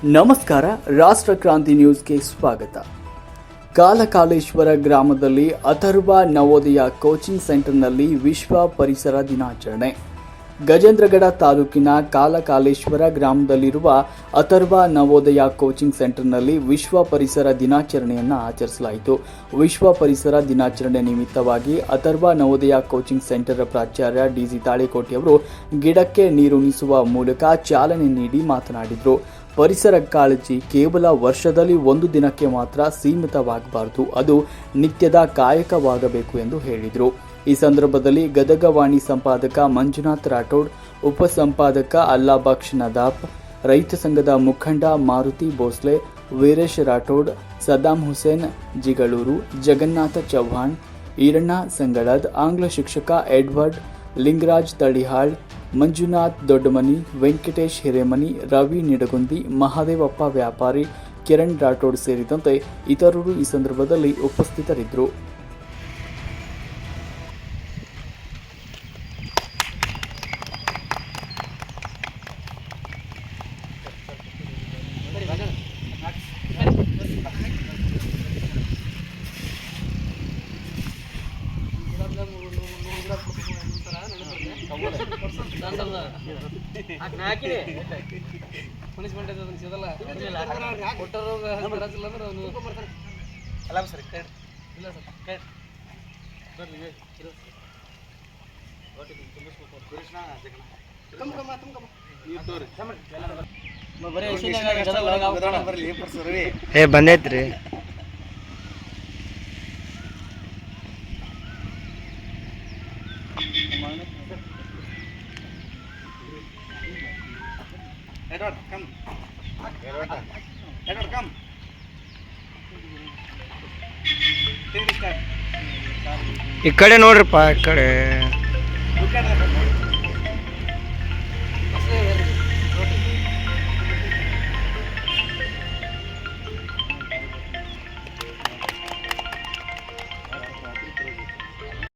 ನಮಸ್ಕಾರ. ರಾಷ್ಟ್ರ ಕ್ರಾಂತಿ ನ್ಯೂಸ್ಗೆ ಸ್ವಾಗತ. ಕಾಲಕಾಲೇಶ್ವರ ಗ್ರಾಮದಲ್ಲಿ ಅಥರ್ವ ನವೋದಯ ಕೋಚಿಂಗ್ ಸೆಂಟರ್ನಲ್ಲಿ ವಿಶ್ವ ಪರಿಸರ ದಿನಾಚರಣೆ. ಗಜೇಂದ್ರಗಡ ತಾಲೂಕಿನ ಕಾಲಕಾಲೇಶ್ವರ ಗ್ರಾಮದಲ್ಲಿರುವ ಅಥರ್ವ ನವೋದಯ ಕೋಚಿಂಗ್ ಸೆಂಟರ್ನಲ್ಲಿ ವಿಶ್ವ ಪರಿಸರ ದಿನಾಚರಣೆಯನ್ನು ಆಚರಿಸಲಾಯಿತು. ವಿಶ್ವ ಪರಿಸರ ದಿನಾಚರಣೆ ನಿಮಿತ್ತವಾಗಿ ಅಥರ್ವ ನವೋದಯ ಕೋಚಿಂಗ್ ಸೆಂಟರ್ ಪ್ರಾಚಾರ್ಯ ಡಿಸಿ ತಾಳಿಕೋಟಿ ಅವರು ಗಿಡಕ್ಕೆ ನೀರುಣಿಸುವ ಮೂಲಕ ಚಾಲನೆ ನೀಡಿ ಮಾತನಾಡಿದರು. ಪರಿಸರ ಕಾಳಜಿ ಕೇವಲ ವರ್ಷದಲ್ಲಿ ಒಂದು ದಿನಕ್ಕೆ ಮಾತ್ರ ಸೀಮಿತವಾಗಬಾರದು, ಅದು ನಿತ್ಯದ ಕಾಯಕವಾಗಬೇಕು ಎಂದು ಹೇಳಿದರು. ಈ ಸಂದರ್ಭದಲ್ಲಿ ಗದಗವಾಣಿ ಸಂಪಾದಕ ಮಂಜುನಾಥ್ ರಾಠೋಡ್, ಉಪಸಂಪಾದಕ ಅಲ್ಲಾಬಕ್ಷ್ ನದಾಫ್, ರೈತ ಸಂಘದ ಮುಖಂಡ ಮಾರುತಿ ಭೋಸ್ಲೆ, ವೀರೇಶ್ ರಾಠೋಡ್, ಸದ್ದಾಂ ಹುಸೇನ್ ಜಿಗಳೂರು, ಜಗನ್ನಾಥ ಚೌಹಾಣ್, ಈರಣ್ಣ ಸಂಗಳದ್, ಆಂಗ್ಲ ಶಿಕ್ಷಕ ಎಡ್ವರ್ಡ್, ಲಿಂಗರಾಜ್ ತಳಿಹಾಳ್, ಮಂಜುನಾಥ್ ದೊಡ್ಡಮನಿ, ವೆಂಕಟೇಶ್ ಹಿರೇಮನಿ, ರವಿ ನಿಡಗುಂದಿ, ಮಹಾದೇವಪ್ಪ ವ್ಯಾಪಾರಿ, ಕಿರಣ್ ರಾಠೋಡ್ ಸೇರಿದಂತೆ ಇತರರು ಈ ಸಂದರ್ಭದಲ್ಲಿ ಉಪಸ್ಥಿತರಿದ್ದರು. ಪನಿಷ್ಮೆಂಟ್ ಸಿಗಲ್ಲ ಕೊಟ್ಟರು ಅಲ್ಲ ಸರ್ ಇಲ್ಲ ಸರ್ ಏ ಬಂದೈತ್ರಿ. ಈ ಕಡೆ ನೋಡ್ರಿಪ್ಪ, ಈ ಕಡೆ